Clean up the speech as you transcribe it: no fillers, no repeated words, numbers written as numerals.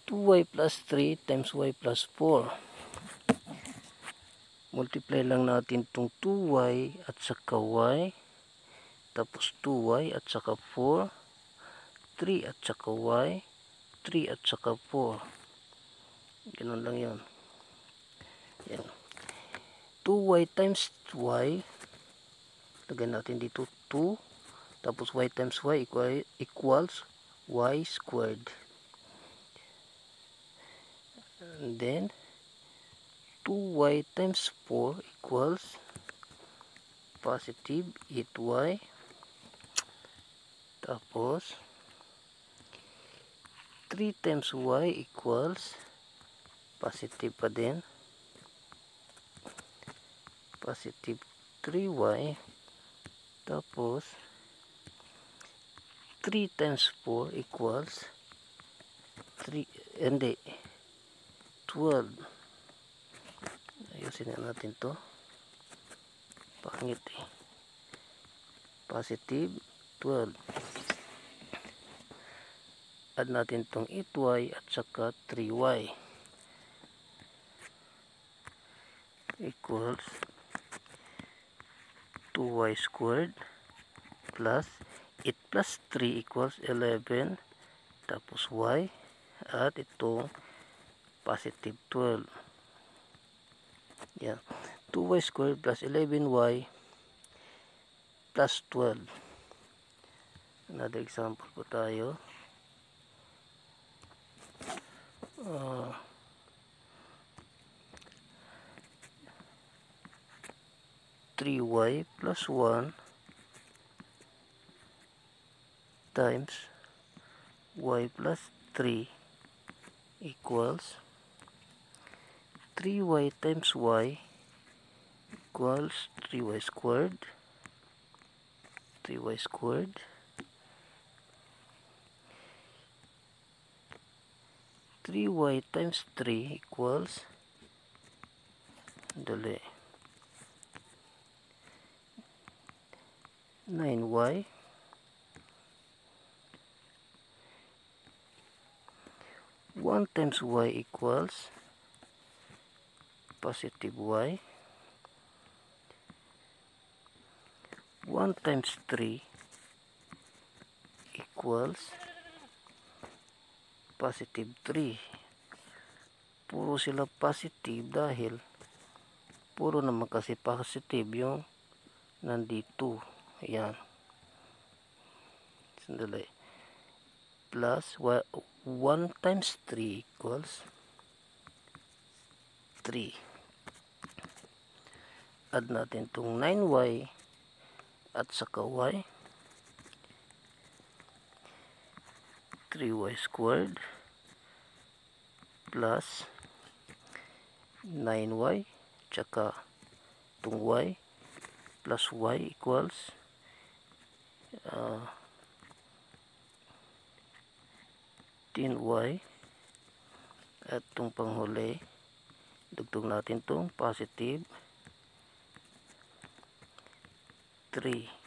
2y plus 3 times y plus 4. Multiply lang natin itong 2y at saka y. Tapos 2y at saka 4. 3 at saka y. 3 at saka 4. Ganun lang yun. Yan. 2y times y. Lagyan natin dito 2. Tapos y times y equals y squared. And then 2y times 4 equals positive 8y. Tapos 3 times y equals positive pa din. Positive 3y. Tapos 3 times 4 equals 12. Ayusin na natin to. Pangit eh. Positive 12. Add natin tong 8y at saka 3y equals 2y squared plus 8 plus 3 equals 11. Tapos y at itong positive 12. Yan. 2y squared plus 11y plus 12. Another example po tayo. 3y plus 1 times y plus 3 equals 3y times y equals 3y squared. 3y squared. 3y times 3 equals 9y. 1 times y equals positive y. 1 times 3 equals positive 3. Puro sila positive dahil puro naman kasi positive yung nandito. Ayan. Sandali. Plus 1 times 3 equals 3. Add natin itong 9y at saka y. 3y squared plus 9y tsaka itong y plus y equals 10y. At itong panghuli, dugtong natin itong positive 3.